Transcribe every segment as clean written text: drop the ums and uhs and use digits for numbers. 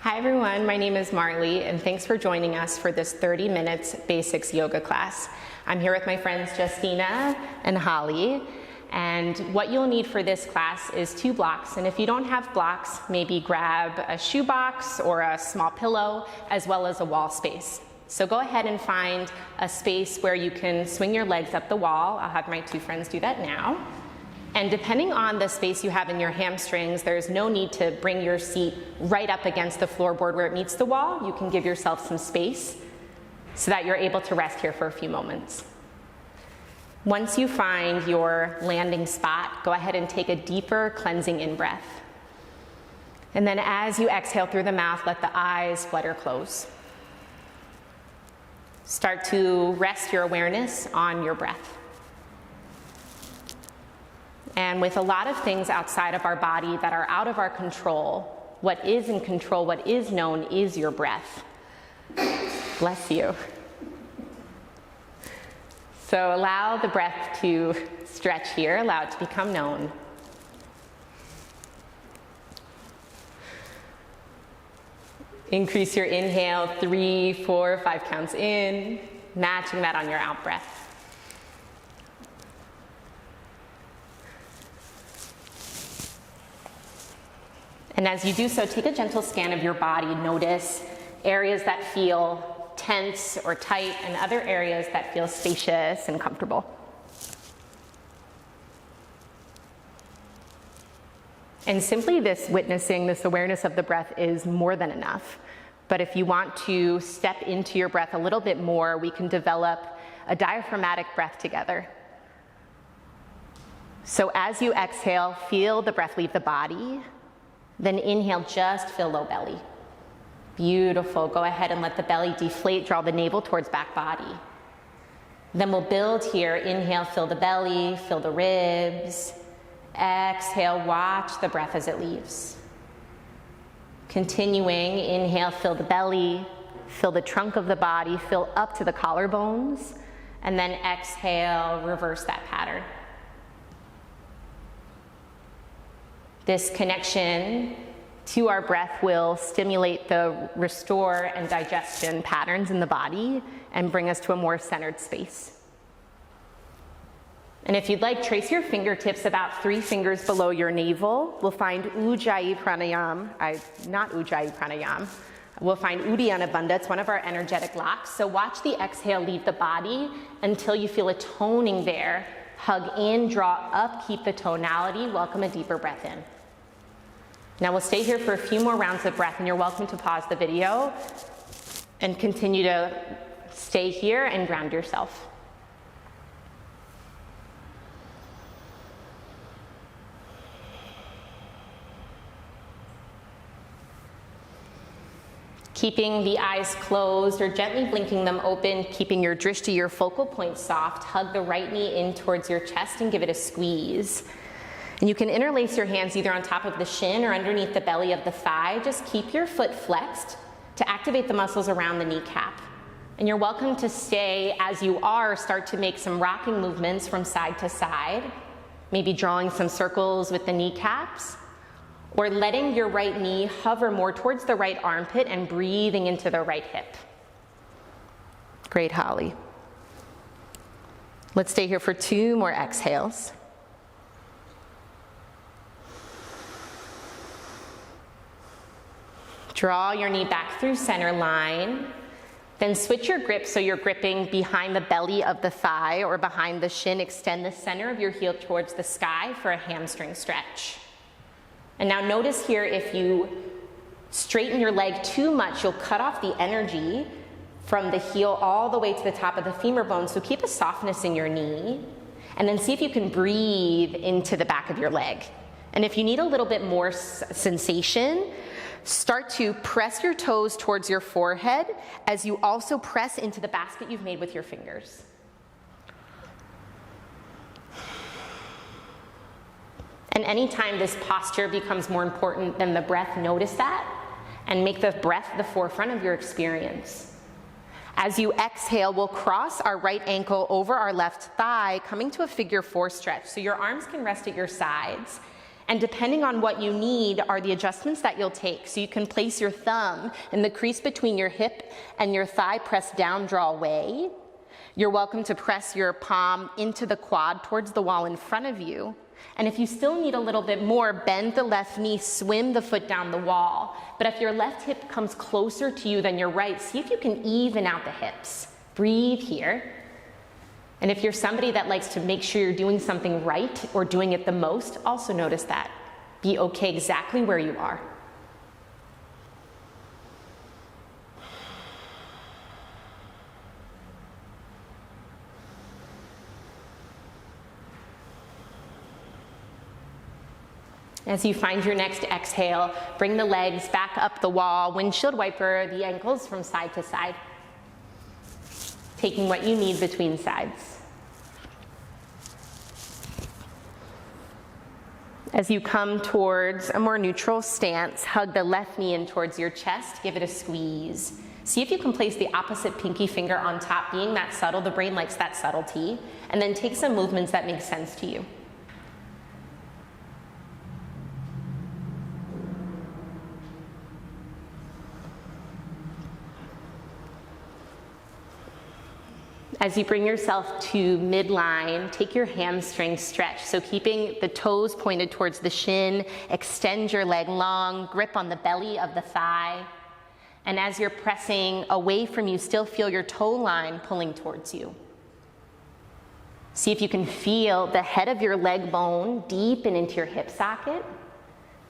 Hi everyone, my name is Marlee and thanks for joining us for this 30 minutes basics yoga class. I'm here with my friends Justina and Holly, and what you'll need for this class is 2 blocks, and if you don't have blocks, maybe grab a shoebox or a small pillow as well as a wall space. So go ahead and find a space where you can swing your legs up the wall. I'll have my 2 friends do that now. And depending on the space you have in your hamstrings, there's no need to bring your seat right up against the floorboard where it meets the wall. You can give yourself some space so that you're able to rest here for a few moments. Once you find your landing spot, go ahead and take a deeper cleansing in-breath. And then as you exhale through the mouth, let the eyes flutter close. Start to rest your awareness on your breath. And with a lot of things outside of our body that are out of our control, what is in control, what is known, is your breath. Bless you. So allow the breath to stretch here, allow it to become known. Increase your inhale, 3, 4, 5 counts in, matching that on your out breath. And as you do so, take a gentle scan of your body. Notice areas that feel tense or tight and other areas that feel spacious and comfortable. And simply this witnessing, this awareness of the breath is more than enough. But if you want to step into your breath a little bit more, we can develop a diaphragmatic breath together. So as you exhale, feel the breath leave the body. Then inhale, just fill low belly. Beautiful. Go ahead and let the belly deflate, draw the navel towards back body. Then we'll build here. Inhale, fill the belly, fill the ribs. Exhale, watch the breath as it leaves. Continuing, inhale, fill the belly, fill the trunk of the body, fill up to the collarbones, and then exhale, reverse that pattern. This connection to our breath will stimulate the restore and digestion patterns in the body and bring us to a more centered space. And if you'd like, trace your fingertips about 3 fingers below your navel. We'll find Ujjayi Pranayam, not Ujjayi Pranayam. We'll find Uddiyana Bandha, it's one of our energetic locks. So watch the exhale leave the body until you feel a toning there. Hug in, draw up, keep the tonality, welcome a deeper breath in. Now we'll stay here for a few more rounds of breath, and you're welcome to pause the video and continue to stay here and ground yourself. Keeping the eyes closed or gently blinking them open, keeping your drishti, your focal point soft, hug the right knee in towards your chest and give it a squeeze. And you can interlace your hands either on top of the shin or underneath the belly of the thigh. Just keep your foot flexed to activate the muscles around the kneecap. And you're welcome to stay as you are, start to make some rocking movements from side to side, maybe drawing some circles with the kneecaps, or letting your right knee hover more towards the right armpit and breathing into the right hip. Great, Holly. Let's stay here for 2 more exhales. Draw your knee back through center line. Then switch your grip so you're gripping behind the belly of the thigh or behind the shin. Extend the center of your heel towards the sky for a hamstring stretch. And now notice here, if you straighten your leg too much, you'll cut off the energy from the heel all the way to the top of the femur bone. So keep a softness in your knee, and then see if you can breathe into the back of your leg. And if you need a little bit more sensation, start to press your toes towards your forehead as you also press into the basket you've made with your fingers. And anytime this posture becomes more important than the breath, notice that and make the breath the forefront of your experience. As you exhale, we'll cross our right ankle over our left thigh, coming to a figure 4 stretch. So your arms can rest at your sides. And depending on what you need are the adjustments that you'll take. So you can place your thumb in the crease between your hip and your thigh, press down, draw away. You're welcome to press your palm into the quad towards the wall in front of you. And if you still need a little bit more, bend the left knee, swim the foot down the wall. But if your left hip comes closer to you than your right, see if you can even out the hips. Breathe here. And if you're somebody that likes to make sure you're doing something right or doing it the most, also notice that. Be okay exactly where you are. As you find your next exhale, bring the legs back up the wall, windshield wiper the ankles from side to side, taking what you need between sides. As you come towards a more neutral stance, hug the left knee in towards your chest, give it a squeeze. See if you can place the opposite pinky finger on top, being that subtle, the brain likes that subtlety, and then take some movements that make sense to you. As you bring yourself to midline, take your hamstring stretch. So keeping the toes pointed towards the shin, extend your leg long, grip on the belly of the thigh. And as you're pressing away from you, still feel your toe line pulling towards you. See if you can feel the head of your leg bone deepen into your hip socket,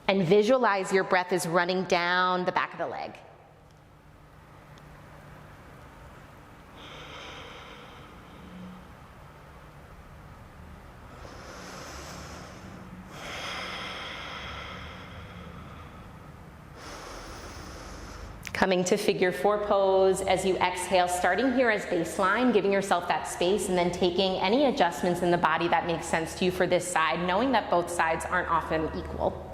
and visualize your breath is running down the back of the leg. Coming to figure four pose as you exhale, starting here as baseline, giving yourself that space, and then taking any adjustments in the body that make sense to you for this side, knowing that both sides aren't often equal.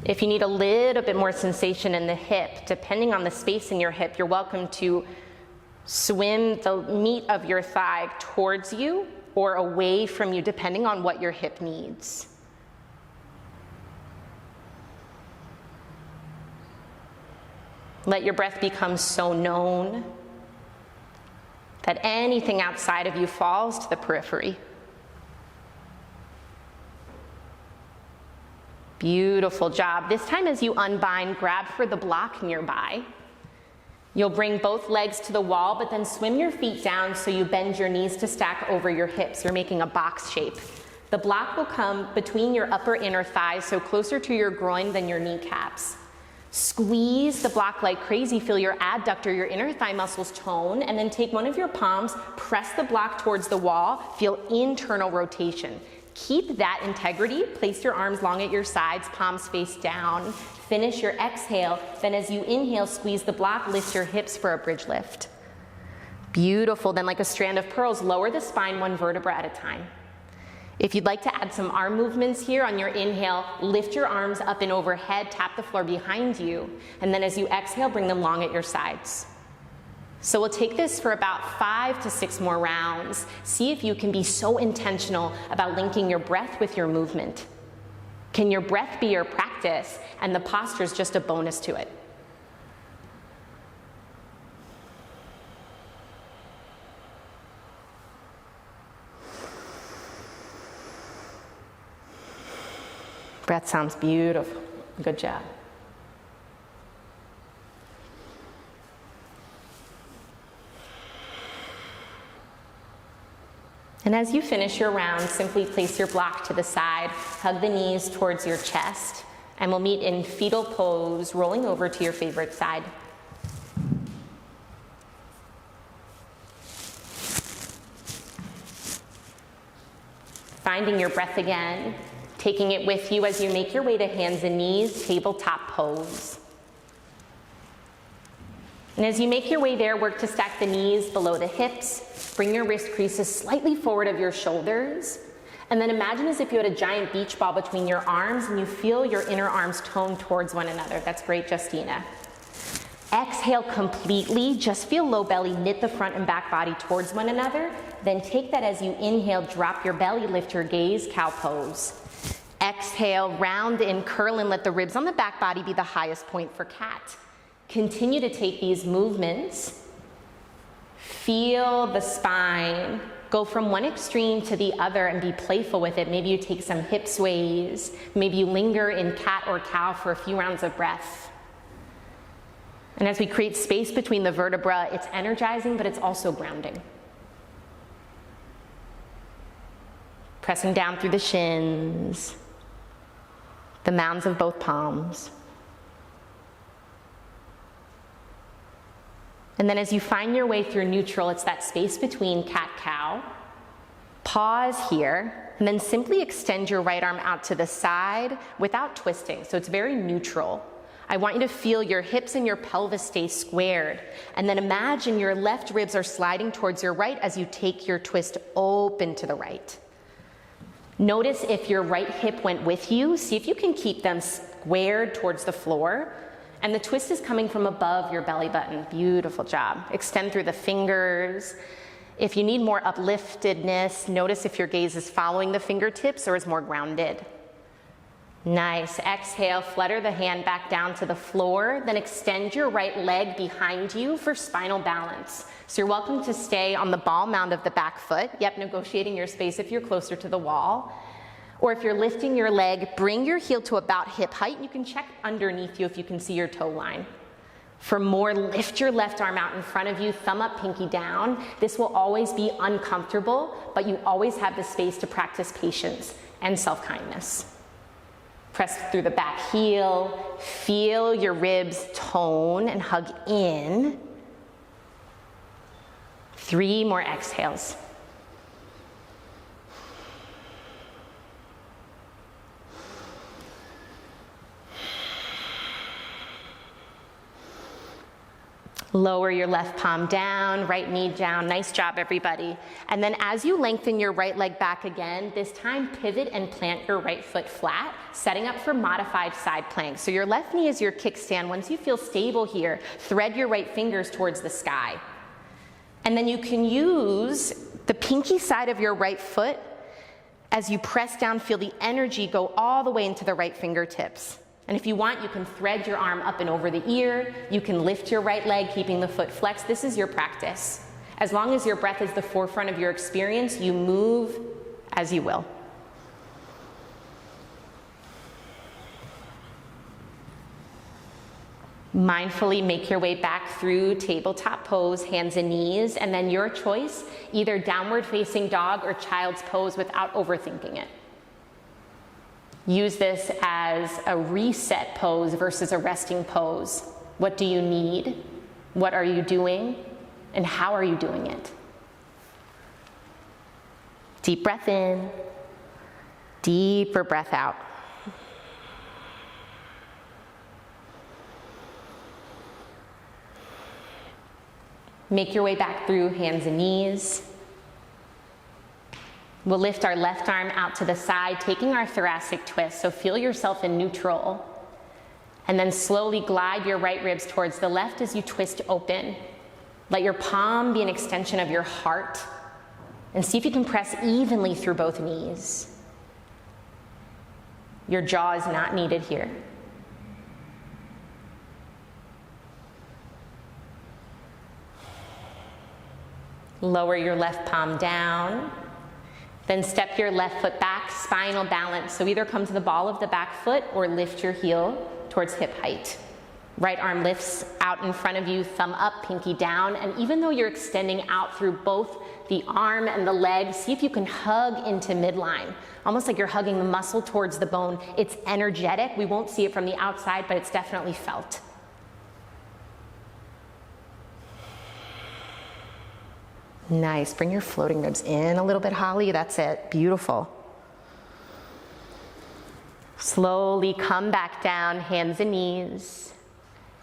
If you need a little bit more sensation in the hip, depending on the space in your hip, you're welcome to swim the meat of your thigh towards you or away from you, depending on what your hip needs. Let your breath become so known that anything outside of you falls to the periphery. Beautiful job. This time as you unbind, grab for the block nearby. You'll bring both legs to the wall, but then swim your feet down so you bend your knees to stack over your hips. You're making a box shape. The block will come between your upper inner thighs, so closer to your groin than your kneecaps. Squeeze the block like crazy, feel your adductor, your inner thigh muscles tone, and then take one of your palms, press the block towards the wall, feel internal rotation. Keep that integrity, place your arms long at your sides, palms face down, finish your exhale, then as you inhale, squeeze the block, lift your hips for a bridge lift. Beautiful, then like a strand of pearls, lower the spine one vertebra at a time. If you'd like to add some arm movements here on your inhale, lift your arms up and overhead, tap the floor behind you, and then as you exhale, bring them long at your sides. So we'll take this for about 5 to 6 more rounds. See if you can be so intentional about linking your breath with your movement. Can your breath be your practice and the posture is just a bonus to it? Breath sounds beautiful. Good job. And as you finish your round, simply place your block to the side, hug the knees towards your chest, and we'll meet in fetal pose, rolling over to your favorite side. Finding your breath again. Taking it with you as you make your way to hands and knees, tabletop pose. And as you make your way there, work to stack the knees below the hips, bring your wrist creases slightly forward of your shoulders, and then imagine as if you had a giant beach ball between your arms and you feel your inner arms tone towards one another. That's great, Justina. Exhale completely, just feel low belly, knit the front and back body towards one another, then take that as you inhale, drop your belly, lift your gaze, cow pose. Exhale, round in, curl in, let the ribs on the back body be the highest point for cat. Continue to take these movements. Feel the spine. Go from one extreme to the other and be playful with it. Maybe you take some hip sways. Maybe you linger in cat or cow for a few rounds of breath. And as we create space between the vertebra, it's energizing, but it's also grounding. Pressing down through the shins, the mounds of both palms. And then as you find your way through neutral, it's that space between cat-cow. Pause here, and then simply extend your right arm out to the side without twisting, so it's very neutral. I want you to feel your hips and your pelvis stay squared, and then imagine your left ribs are sliding towards your right as you take your twist open to the right. Notice if your right hip went with you. See if you can keep them squared towards the floor. And the twist is coming from above your belly button. Beautiful job. Extend through the fingers. If you need more upliftedness, notice if your gaze is following the fingertips or is more grounded. Nice. Exhale, flutter the hand back down to the floor. Then extend your right leg behind you for spinal balance. So you're welcome to stay on the ball mound of the back foot. Yep, negotiating your space if you're closer to the wall. Or if you're lifting your leg, bring your heel to about hip height. You can check underneath you if you can see your toe line. For more, lift your left arm out in front of you, thumb up, pinky down. This will always be uncomfortable, but you always have the space to practice patience and self-kindness. Press through the back heel. Feel your ribs tone and hug in. 3 more exhales. Lower your left palm down, right knee down. Nice job, everybody. And then as you lengthen your right leg back again, this time pivot and plant your right foot flat, setting up for modified side plank. So your left knee is your kickstand. Once you feel stable here, thread your right fingers towards the sky. And then you can use the pinky side of your right foot as you press down, feel the energy go all the way into the right fingertips. And if you want, you can thread your arm up and over the ear. You can lift your right leg, keeping the foot flexed. This is your practice. As long as your breath is the forefront of your experience, you move as you will. Mindfully make your way back through tabletop pose, hands and knees, and then your choice, either downward facing dog or child's pose without overthinking it. Use this as a reset pose versus a resting pose. What do you need? What are you doing? And how are you doing it? Deep breath in, deeper breath out. Make your way back through hands and knees. We'll lift our left arm out to the side, taking our thoracic twist. So feel yourself in neutral. And then slowly glide your right ribs towards the left as you twist open. Let your palm be an extension of your heart. And see if you can press evenly through both knees. Your jaw is not needed here. Lower your left palm down. Then step your left foot back, spinal balance. So either come to the ball of the back foot or lift your heel towards hip height. Right arm lifts out in front of you, thumb up, pinky down. And even though you're extending out through both the arm and the leg, see if you can hug into midline. Almost like you're hugging the muscle towards the bone. It's energetic. We won't see it from the outside, but it's definitely felt. Nice. Bring your floating ribs in a little bit, Holly. That's it. Beautiful. Slowly come back down, hands and knees.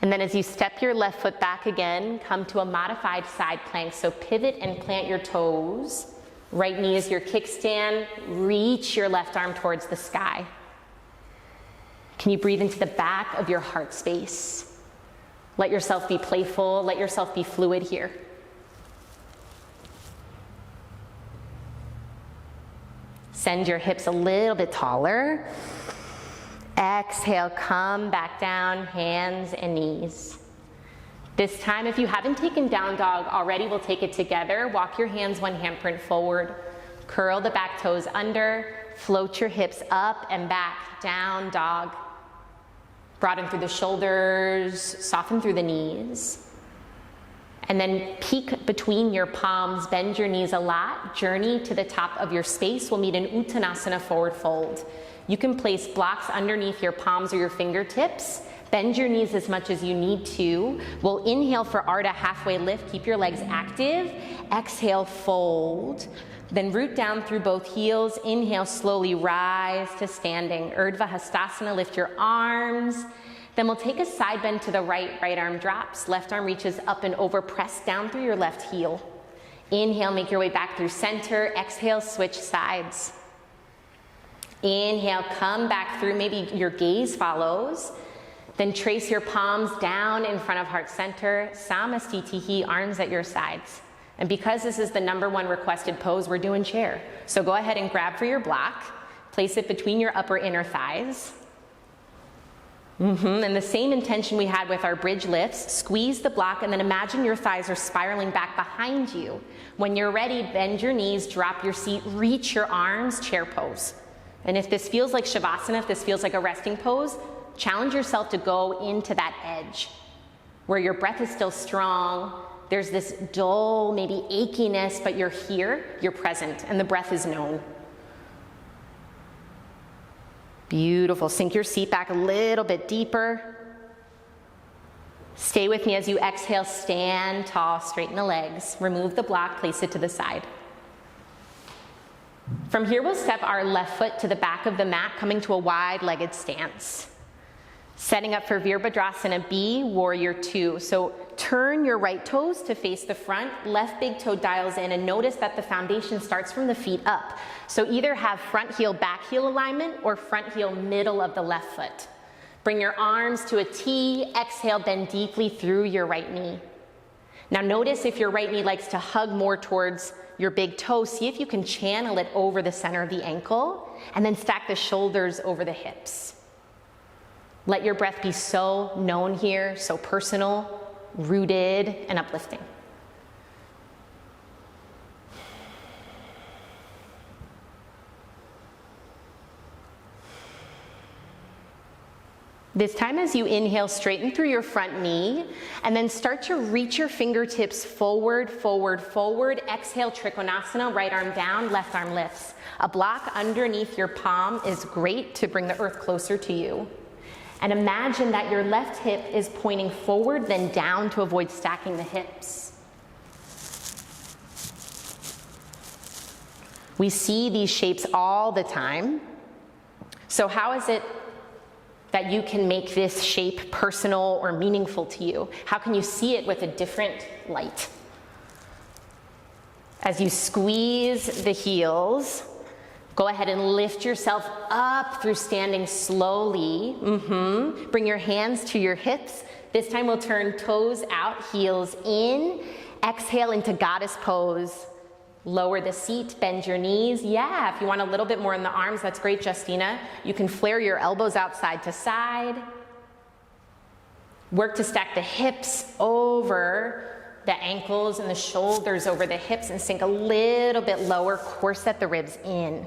And then as you step your left foot back again, come to a modified side plank. So pivot and plant your toes. Right knee is your kickstand. Reach your left arm towards the sky. Can you breathe into the back of your heart space? Let yourself be playful. Let yourself be fluid here. Send your hips a little bit taller. Exhale, come back down, hands and knees. This time, if you haven't taken down dog already, we'll take it together. Walk your hands one handprint forward. Curl the back toes under. Float your hips up and back, down dog. Broaden through the shoulders, soften through the knees. And then peek between your palms, bend your knees a lot. Journey to the top of your space. We'll meet in Uttanasana, forward fold. You can place blocks underneath your palms or your fingertips. Bend your knees as much as you need to. We'll inhale for Ardha, halfway lift. Keep your legs active. Exhale, fold. Then root down through both heels. Inhale, slowly rise to standing. Urdhva Hastasana, lift your arms. Then we'll take a side bend to the right. Right arm drops. Left arm reaches up and over. Press down through your left heel. Inhale, make your way back through center. Exhale, switch sides. Inhale, come back through. Maybe your gaze follows. Then trace your palms down in front of heart center. Samastitihi, arms at your sides. And because this is the #1 requested pose, we're doing chair. So go ahead and grab for your block. Place it between your upper inner thighs. And the same intention we had with our bridge lifts. Squeeze the block and then imagine your thighs are spiraling back behind you. When you're ready, bend your knees, drop your seat, reach your arms, chair pose. And if this feels like Shavasana, if this feels like a resting pose, challenge yourself to go into that edge where your breath is still strong. There's this dull, maybe achiness, but you're here, you're present, and the breath is known. Beautiful. Sink your seat back a little bit deeper. Stay with me as you exhale, stand tall, straighten the legs. Remove the block, place it to the side. From here, we'll step our left foot to the back of the mat, coming to a wide-legged stance. Setting up for Virabhadrasana B, Warrior 2. So turn your right toes to face the front, left big toe dials in, and notice that the foundation starts from the feet up. So either have front heel, back heel alignment, or front heel, middle of the left foot. Bring your arms to a T, exhale, bend deeply through your right knee. Now notice if your right knee likes to hug more towards your big toe, see if you can channel it over the center of the ankle, and then stack the shoulders over the hips. Let your breath be so known here, so personal, rooted, and uplifting. This time as you inhale, straighten through your front knee, and then start to reach your fingertips forward, forward, forward. Exhale, Trikonasana, right arm down, left arm lifts. A block underneath your palm is great to bring the earth closer to you. And imagine that your left hip is pointing forward, then down to avoid stacking the hips. We see these shapes all the time. So how is it that you can make this shape personal or meaningful to you? How can you see it with a different light? As you squeeze the heels, go ahead and lift yourself up through standing slowly. Bring your hands to your hips. This time we'll turn toes out, heels in. Exhale into goddess pose. Lower the seat, bend your knees. Yeah, if you want a little bit more in the arms, that's great, Justina. You can flare your elbows out side to side. Work to stack the hips over the ankles and the shoulders over the hips and sink a little bit lower, corset the ribs in.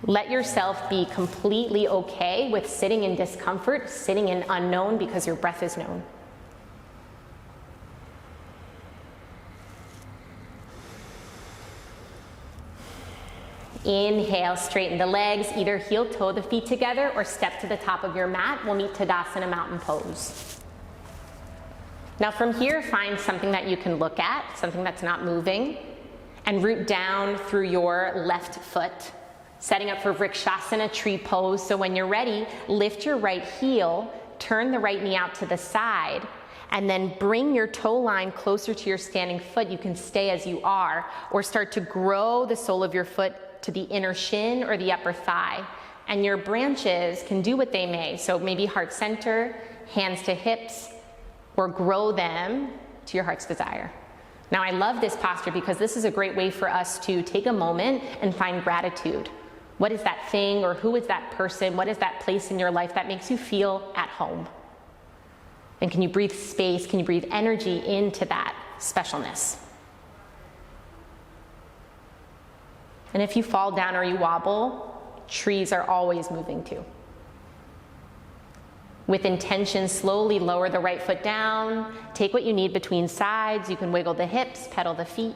Let yourself be completely okay with sitting in discomfort, sitting in unknown, because your breath is known. Inhale, straighten the legs, either heel toe the feet together or step to the top of your mat. We'll meet Tadasana, mountain pose. Now from here, find something that you can look at, something that's not moving, and root down through your left foot. Setting up for Vrikshasana, tree pose. So when you're ready, lift your right heel, turn the right knee out to the side, and then bring your toe line closer to your standing foot. You can stay as you are, or start to grow the sole of your foot to the inner shin or the upper thigh. And your branches can do what they may. So maybe heart center, hands to hips, or grow them to your heart's desire. Now, I love this posture because this is a great way for us to take a moment and find gratitude. What is that thing, or who is that person? What is that place in your life that makes you feel at home? And can you breathe space? Can you breathe energy into that specialness? And if you fall down or you wobble, trees are always moving too. With intention, slowly lower the right foot down. Take what you need between sides. You can wiggle the hips, pedal the feet.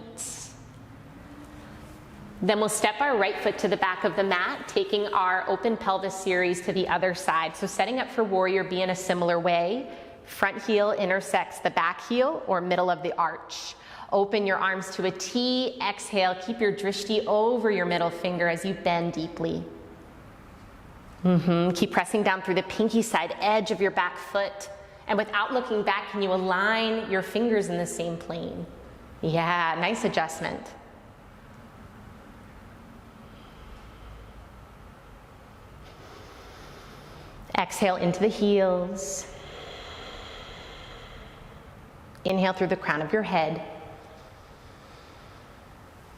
Then we'll step our right foot to the back of the mat, taking our open pelvis series to the other side. So setting up for warrior B in a similar way. Front heel intersects the back heel or middle of the arch. Open your arms to a T. Exhale, keep your drishti over your middle finger as you bend deeply. Keep pressing down through the pinky side edge of your back foot. And without looking back, can you align your fingers in the same plane? Yeah, nice adjustment. Exhale into the heels. Inhale through the crown of your head.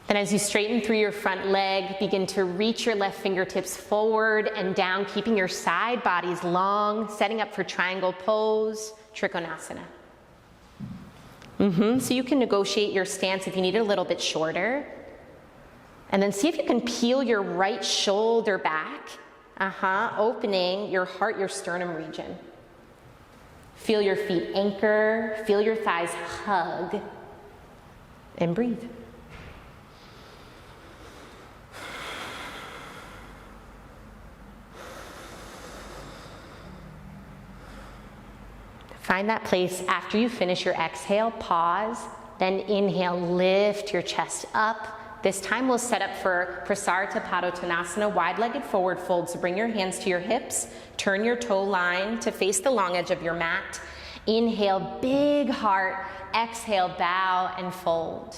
Then as you straighten through your front leg, begin to reach your left fingertips forward and down, keeping your side bodies long, setting up for triangle pose, Trikonasana. So you can negotiate your stance if you need it a little bit shorter. And then see if you can peel your right shoulder back, opening your heart, your sternum region. Feel your feet anchor, feel your thighs hug, and breathe. Find that place after you finish your exhale, pause, then inhale, lift your chest up. This time we'll set up for Prasarita Padottanasana, wide-legged forward fold. So bring your hands to your hips, turn your toe line to face the long edge of your mat. Inhale, big heart, exhale, bow and fold.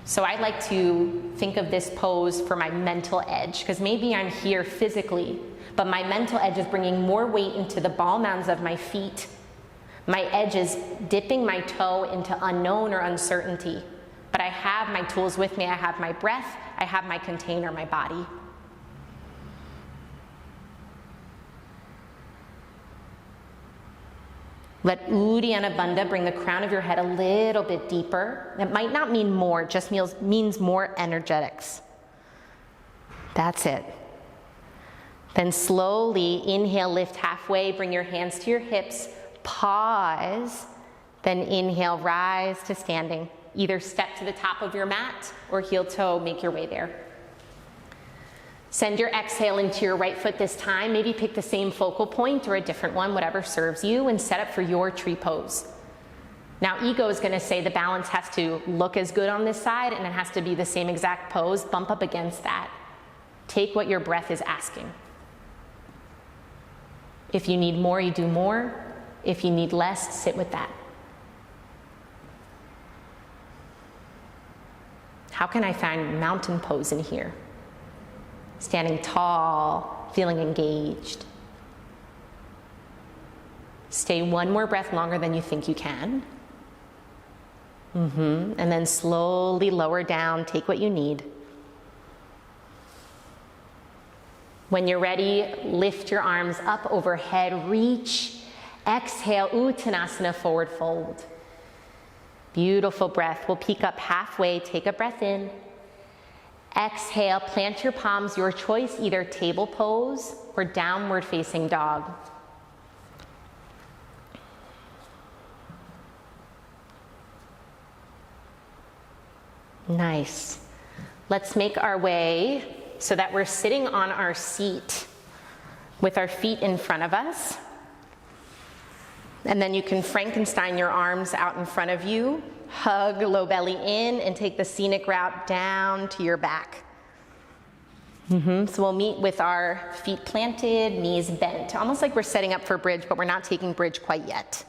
So I like to think of this pose for my mental edge, because maybe I'm here physically, but my mental edge is bringing more weight into the ball mounds of my feet. My edge is dipping my toe into unknown or uncertainty. But I have my tools with me. I have my breath. I have my container, my body. Let Uddiyana Bandha bring the crown of your head a little bit deeper. It might not mean more, it just means more energetics. That's it. Then slowly inhale, lift halfway, bring your hands to your hips, pause, then inhale, rise to standing. Either step to the top of your mat or heel toe, make your way there. Send your exhale into your right foot this time. Maybe pick the same focal point or a different one, whatever serves you, and set up for your tree pose. Now, ego is going to say the balance has to look as good on this side and it has to be the same exact pose. Bump up against that. Take what your breath is asking. If you need more, you do more. If you need less, sit with that. How can I find mountain pose in here? Standing tall, feeling engaged. Stay one more breath longer than you think you can. And then slowly lower down, take what you need. When you're ready, lift your arms up overhead, reach. Exhale, Uttanasana, forward fold. Beautiful breath. We'll peek up halfway, take a breath in. Exhale, plant your palms, your choice, either table pose or downward facing dog. Nice. Let's make our way so that we're sitting on our seat with our feet in front of us. And then you can Frankenstein your arms out in front of you, hug low belly in, and take the scenic route down to your back. So we'll meet with our feet planted, knees bent, almost like we're setting up for bridge, but we're not taking bridge quite yet.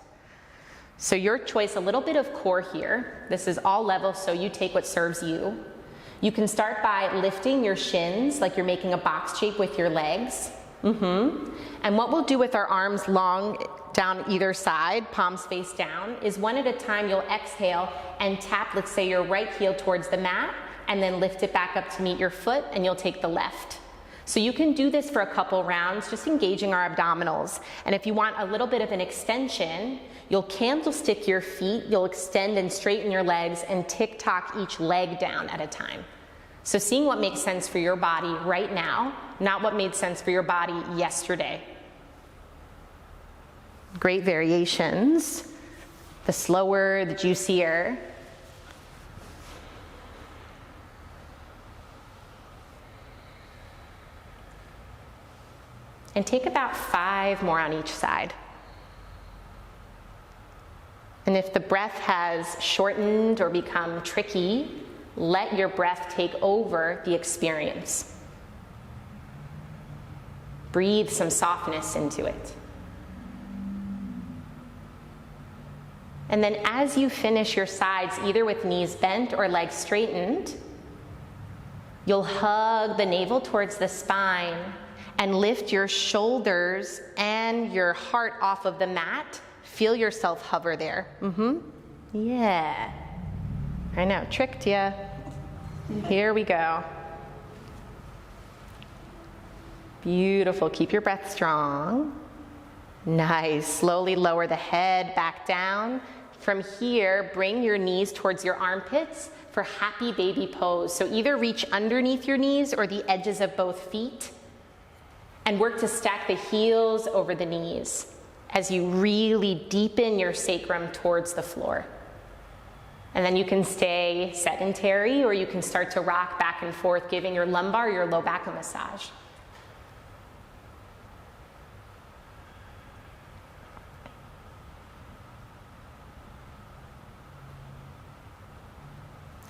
So your choice, a little bit of core here. This is all level, so you take what serves you. You can start by lifting your shins like you're making a box shape with your legs. And what we'll do with our arms long down either side, palms face down, is one at a time you'll exhale and tap, let's say, your right heel towards the mat, and then lift it back up to meet your foot, and you'll take the left. So you can do this for a couple rounds, just engaging our abdominals. And if you want a little bit of an extension, you'll candlestick your feet, you'll extend and straighten your legs, and tick-tock each leg down at a time. So seeing what makes sense for your body right now, not what made sense for your body yesterday. Great variations. The slower, the juicier. And take about 5 more on each side. And if the breath has shortened or become tricky, let your breath take over the experience. Breathe some softness into it. And then as you finish your sides, either with knees bent or legs straightened, you'll hug the navel towards the spine and lift your shoulders and your heart off of the mat. Feel yourself hover there. Yeah. I know, tricked ya. Here we go. Beautiful, keep your breath strong. Nice, slowly lower the head back down. From here, bring your knees towards your armpits for happy baby pose. So either reach underneath your knees or the edges of both feet, and work to stack the heels over the knees as you really deepen your sacrum towards the floor. And then you can stay sedentary, or you can start to rock back and forth, giving your lumbar, your low back a massage.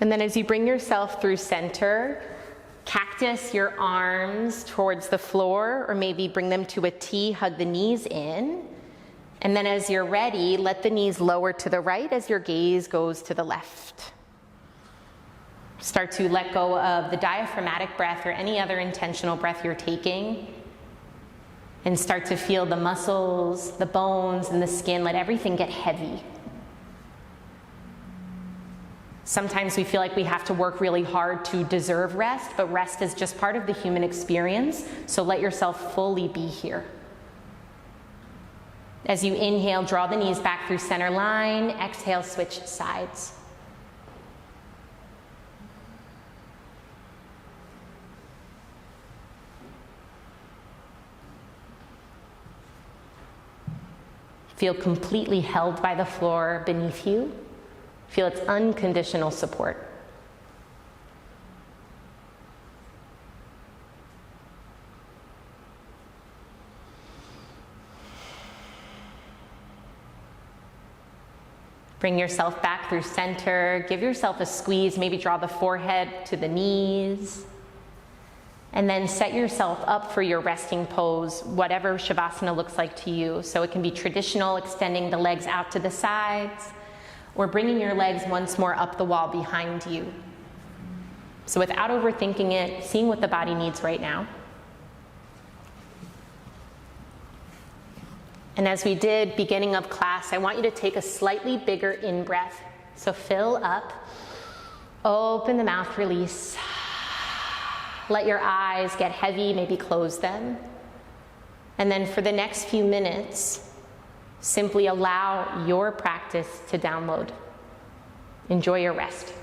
And then as you bring yourself through center, cactus your arms towards the floor, or maybe bring them to a T, hug the knees in. And then as you're ready, let the knees lower to the right as your gaze goes to the left. Start to let go of the diaphragmatic breath or any other intentional breath you're taking, and start to feel the muscles, the bones, and the skin. Let everything get heavy. Sometimes we feel like we have to work really hard to deserve rest, but rest is just part of the human experience, so let yourself fully be here. As you inhale, draw the knees back through center line. Exhale, switch sides. Feel completely held by the floor beneath you. Feel its unconditional support. Bring yourself back through center. Give yourself a squeeze. Maybe draw the forehead to the knees. And then set yourself up for your resting pose, whatever Shavasana looks like to you. So it can be traditional, extending the legs out to the sides, or bringing your legs once more up the wall behind you. So without overthinking it, seeing what the body needs right now. And as we did beginning of class, I want you to take a slightly bigger in-breath. So fill up, open the mouth, release. Let your eyes get heavy, maybe close them. And then for the next few minutes, simply allow your practice to download. Enjoy your rest.